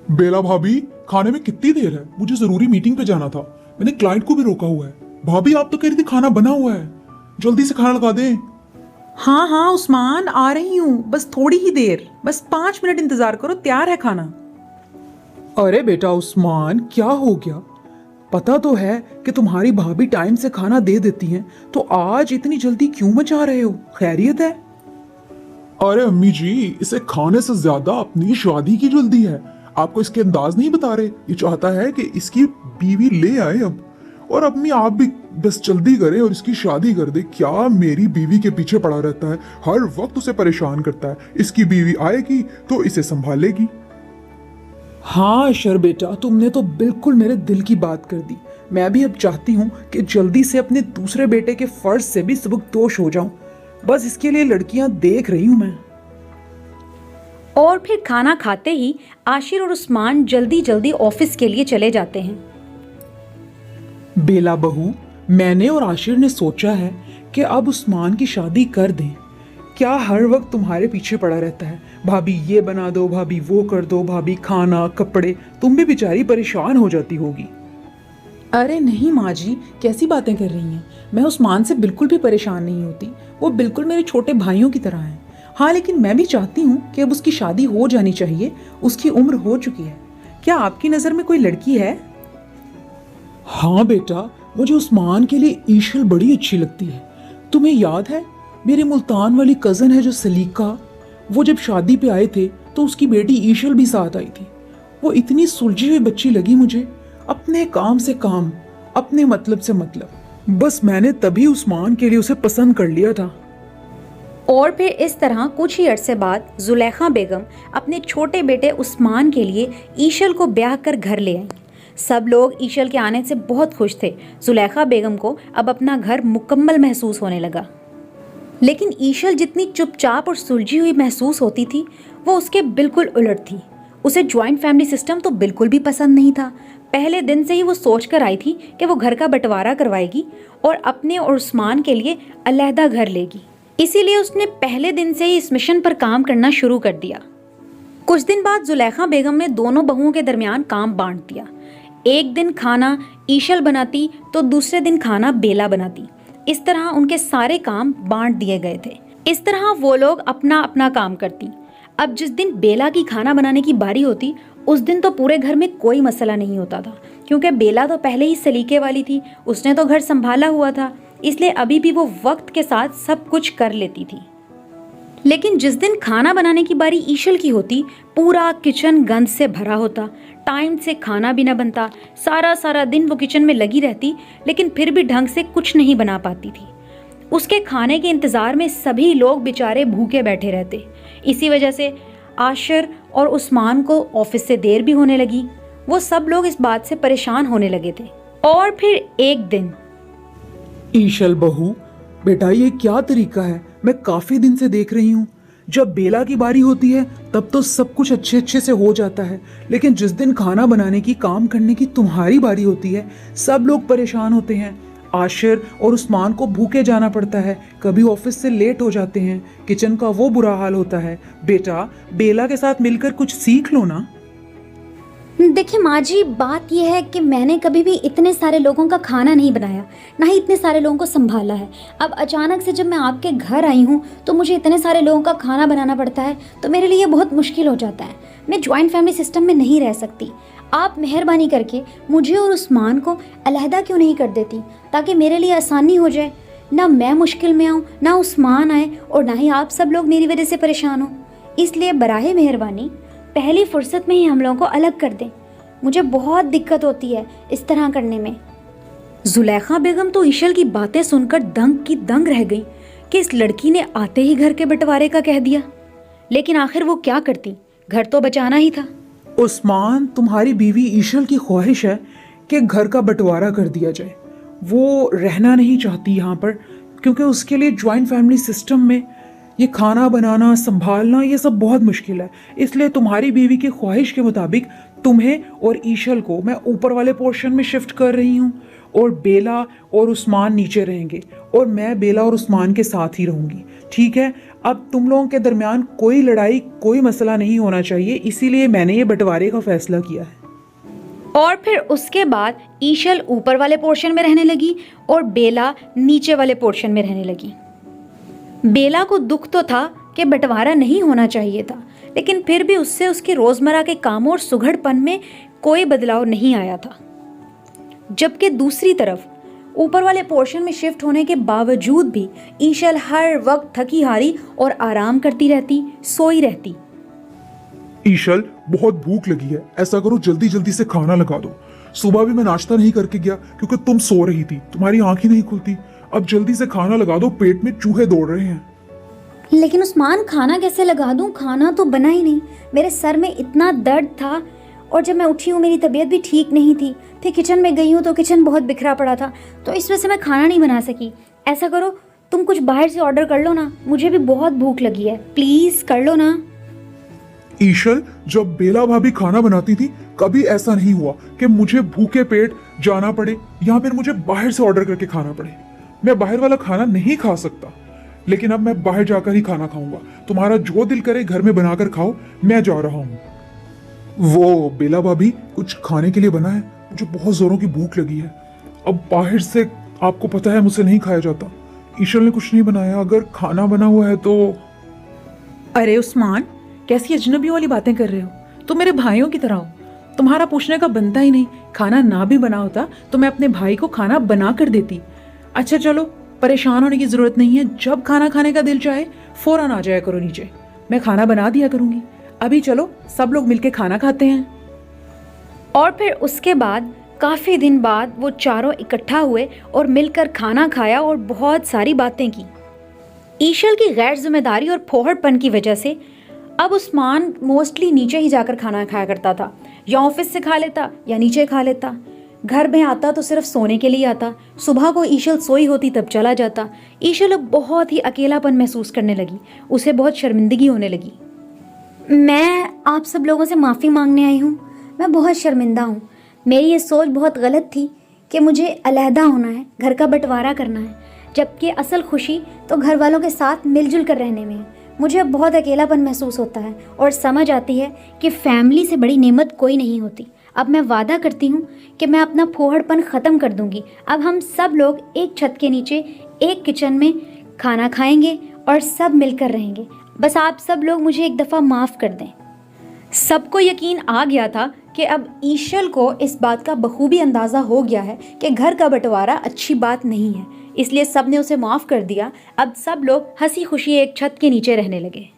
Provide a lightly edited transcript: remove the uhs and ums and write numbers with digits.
बेला भाभी, खाने में कितनी देर है? मुझे जरूरी मीटिंग पे जाना था। मैंने क्लाइंट को भी रोका हुआ है। भाभी, आप तो कह रही थी खाना बना हुआ है, जल्दी से खाना लगा दें। हाँ हाँ उस्मान, आ रही हूँ, बस थोड़ी ही देर, बस 5 मिनट इंतजार करो, तैयार है खाना। अरे बेटा उस्मान, क्या हो गया? पता तो है कि तुम्हारी भाभी टाइम से खाना दे देती हैं, तो आज इतनी जल्दी क्यों मचा रहे हो? खैरियत है? अरे अम्मी जी, इसे खाने से ज्यादा अपनी शादी की जल्दी है। आपको इसके अंदाज नहीं बता रहे। ये चाहता है कि इसकी बीवी ले आए अब। और अम्मी, आप भी बस जल्दी करें और इसकी शादी कर दे। क्या मेरी बीवी के पीछे पड़ा रहता है, हर वक्त उसे परेशान करता है। इसकी बीवी आएगी तो इसे संभालेगी। हाँ अशर बेटा, तुमने तो बिल्कुल मेरे दिल की बात कर दी। मैं भी अब चाहती हूँ कि जल्दी से अपने दूसरे बेटे के फर्ज से भी सबकदोश हो जाऊं। बस इसके लिए लड़कियां देख रही हूं मैं। और फिर खाना खाते ही आशिर और उस्मान जल्दी जल्दी ऑफिस के लिए चले जाते हैं। बेला बहू, मैंने और आशिर ने सोचा है कि अब उस्मान की शादी कर दें। क्या हर वक्त तुम्हारे पीछे पड़ा रहता है? भाभी ये बना दो, भाभी वो कर दो, भाभी खाना कपड़े, तुम भी बेचारी परेशान हो जाती होगी। अरे नहीं माँ जी, कैसी बातें कर रही हैं? मैं उस्मान से बिल्कुल भी परेशान नहीं होती। वो बिल्कुल मेरे छोटे भाइयों की तरह हैं। हाँ, लेकिन मैं भी चाहती हूँ कि अब उसकी शादी हो जानी चाहिए। उसकी उम्र हो चुकी है। क्या आपकी नज़र में कोई लड़की है? हाँ बेटा, मुझे उस्मान के लिए ईशल बड़ी अच्छी लगती है। तुम्हें याद है, मेरे मुल्तान वाली कज़न है जो सलीका, वो जब शादी पे आए थे तो उसकी बेटी ईशल भी साथ आई थी। वो इतनी सुलझी हुई बच्ची लगी मुझे, अपने काम से काम, अपने मतलब से मतलब। बस मैंने तभी उस्मान के लिए उसे पसंद कर लिया था। और फिर इस तरह कुछ ही अरसे बाद जुलेखा बेगम अपने छोटे बेटे उस्मान के लिए ईशल को ब्याह कर घर ले आई। सब लोग ईशल के आने से बहुत खुश थे। जुलेखा बेगम को अब अपना घर मुकम्मल महसूस होने लगा। लेकिन ईशल जितनी चुपचाप और सुलझी हुई महसूस होती थी, वो उसके बिल्कुल उलट थी। उसे ज्वाइंट फैमिली सिस्टम तो बिल्कुल भी पसंद नहीं था। पहले दिन से ही वो सोच कर आई थी कि वो घर का बंटवारा करवाएगी और अपने और उस्मान के लिए अलहदा घर लेगी। इसीलिए उसने पहले दिन से ही इस मिशन पर काम करना शुरू कर दिया। कुछ दिन बाद जुलेखा बेगम ने दोनों बहुओं के दरमियान काम बांट दिया। एक दिन खाना ईशल बनाती तो दूसरे दिन खाना बेला बनाती। इस तरह उनके सारे काम बांट दिए गए थे। इस तरह वो लोग अपना अपना काम करती। अब जिस दिन बेला की खाना बनाने की बारी होती, उस दिन तो पूरे घर में कोई मसला नहीं होता था, क्योंकि बेला तो पहले ही सलीके वाली थी। उसने तो घर संभाला हुआ था, इसलिए अभी भी वो वक्त के साथ सब कुछ कर लेती थी। लेकिन जिस दिन खाना बनाने की बारी ईशल की होती, पूरा किचन गंद से भरा होता। टाइम से खाना भी ना बनता। सारा सारा दिन वो किचन में लगी रहती, लेकिन फिर भी ढंग से कुछ नहीं बना पाती थी। उसके खाने के इंतज़ार में सभी लोग बेचारे भूखे बैठे रहते। इसी वजह से आशिर और उस्मान को ऑफिस से देर भी होने लगी। वो सब लोग इस बात से परेशान होने लगे थे। और फिर एक दिन, ईशल बहू, बेटा ये क्या तरीका है? मैं काफी दिन से देख रही हूँ, जब बेला की बारी होती है तब तो सब कुछ अच्छे अच्छे से हो जाता है, लेकिन जिस दिन खाना बनाने की, काम करने की तुम्हारी बारी होती है, सब लोग परेशान होते हैं। आशिर और उस्मान को भूखे जाना पड़ता है, कभी ऑफिस से लेट हो जाते हैं, किचन का वो बुरा हाल होता है। बेटा, बेला के साथ मिलकर कुछ सीख लो ना। देखिए माँ जी, बात यह है कि मैंने कभी भी इतने सारे लोगों का खाना नहीं बनाया, ना ही इतने सारे लोगों को संभाला है। अब अचानक से जब मैं आपके घर आई हूँ तो मुझे इतने सारे लोगों का खाना बनाना पड़ता है, तो मेरे लिए बहुत मुश्किल हो जाता है। मैं ज्वाइंट फैमिली सिस्टम में नहीं रह सकती। आप मेहरबानी करके मुझे और उस्मान को अलहदा क्यों नहीं कर देती, ताकि मेरे लिए आसानी हो जाए। ना मैं मुश्किल में आऊँ, ना उस्मान आए, और ना ही आप सब लोग मेरी वजह से परेशान हो। इसलिए बराहे मेहरबानी पहली फुर्सत में ही हम लोगों को अलग कर दें। मुझे बहुत दिक्कत होती है इस तरह करने में। जुलेखा बेगम तो ईशल की बातें सुनकर दंग की दंग रह गई कि इस लड़की ने आते ही घर के बंटवारे का कह दिया। लेकिन आखिर वो क्या करती, घर तो बचाना ही था। उस्मान, तुम्हारी बीवी ईशल की ख्वाहिश है कि घर का बंटवारा कर दिया जाए। वो रहना नहीं चाहती यहाँ पर, क्योंकि उसके लिए ज्वाइंट फैमिली सिस्टम में ये खाना बनाना, संभालना, ये सब बहुत मुश्किल है। इसलिए तुम्हारी बीवी की ख्वाहिश के मुताबिक तुम्हें और ईशल को मैं ऊपर वाले पोर्शन में शिफ्ट कर रही हूँ, और बेला और उस्मान नीचे रहेंगे, और मैं बेला और उस्मान के साथ ही रहूँगी। ठीक है? अब तुम लोगों के दरमियान कोई लड़ाई, कोई मसला नहीं होना चाहिए, इसीलिए मैंने ये बंटवारे का फैसला किया है। और फिर उसके बाद ईशल ऊपर वाले पोर्शन में रहने लगी और बेला नीचे वाले पोर्शन में रहने लगी। बेला को दुख तो था कि बंटवारा नहीं होना चाहिए था, लेकिन फिर भी उससे उसके रोजमर्रा के कामों और सुघड़पन में कोई बदलाव नहीं आया था। जबकि दूसरी तरफ ऊपर वाले पोर्शन में शिफ्ट होने के बावजूद भी ईशल हर वक्त थकी हारी और आराम करती रहती, सोई रहती। ईशल, बहुत भूख लगी है, ऐसा करो जल्दी जल्दी से खाना लगा दो। सुबह भी मैं नाश्ता नहीं करके गया क्योंकि तुम सो रही थी, तुम्हारी आंखें नहीं खुलती। अब जल्दी से खाना लगा दो, पेट में चूहे दौड़ रहे हैं। लेकिन उस्मान, खाना कैसे लगा दूं? खाना तो बना ही नहीं। मेरे सर में इतना दर्द था और जब मैं उठी हूँ मेरी तबीयत भी ठीक नहीं थी। फिर किचन में गई हूँ तो किचन बहुत बिखरा पड़ा था, तो इस वजह से मैं खाना नहीं बना सकी। ऐसा करो, तुम कुछ बाहर से ऑर्डर कर लो ना, मुझे भी बहुत भूख लगी है, प्लीज कर लो ना। ईशल, जब बेला भाभी खाना बनाती थी कभी ऐसा नहीं हुआ कि मुझे भूखे पेट जाना पड़े या फिर मुझे बाहर से ऑर्डर करके खाना पड़े। मैं बाहर वाला खाना नहीं खा सकता, लेकिन अब मैं बाहर जाकर ही खाना खाऊंगा। तुम्हारा जो दिल करे घर में बनाकर खाओ, मैं जा रहा हूँ। वो बेला भाभी, कुछ खाने के लिए बना है? मुझे बहुत जोरों की भूख लगी है। अब बाहर से आपको पता है मुझसे नहीं खाया जाता। ईशल ने कुछ नहीं बनाया, अगर खाना बना हुआ है तो। अरे उस्मान, कैसी अजनबियों वाली बातें कर रहे हो? तुम मेरे भाइयों की तरह हो, तुम्हारा पूछने का बनता ही नहीं। खाना ना भी बना होता तो मैं अपने भाई को खाना बना कर देती। अच्छा चलो, परेशान होने की जरूरत नहीं है। जब खाना खाने का दिल चाहे फौरन आ जाया करो नीचे, मैं खाना बना दिया करूंगी। अभी चलो सब लोग मिलके खाना खाते हैं। और फिर उसके बाद काफ़ी दिन बाद वो चारों इकट्ठा हुए और मिलकर खाना खाया और बहुत सारी बातें की। ईशल की गैर जिम्मेदारी और फोहड़पन की वजह से अब उस्मान मोस्टली नीचे ही जाकर खाना खाया करता था, या ऑफिस से खा लेता या नीचे खा लेता। घर में आता तो सिर्फ सोने के लिए आता। सुबह को ईशल सोई होती तब चला जाता। ईशल अब बहुत ही अकेलापन महसूस करने लगी, उसे बहुत शर्मिंदगी होने लगी। मैं आप सब लोगों से माफ़ी मांगने आई हूँ। मैं बहुत शर्मिंदा हूँ। मेरी ये सोच बहुत गलत थी कि मुझे अलहदा होना है, घर का बंटवारा करना है, जबकि असल खुशी तो घर वालों के साथ मिलजुल कर रहने में है। मुझे अब बहुत अकेलापन महसूस होता है और समझ आती है कि फैमिली से बड़ी नेमत कोई नहीं होती। अब मैं वादा करती हूँ कि मैं अपना फोहड़पन ख़त्म कर दूँगी। अब हम सब लोग एक छत के नीचे एक किचन में खाना खाएंगे और सब मिलकर रहेंगे। बस आप सब लोग मुझे एक दफ़ा माफ़ कर दें। सबको यकीन आ गया था कि अब ईशल को इस बात का बखूबी अंदाज़ा हो गया है कि घर का बंटवारा अच्छी बात नहीं है, इसलिए सब ने उसे माफ़ कर दिया। अब सब लोग हंसी खुशी एक छत के नीचे रहने लगे।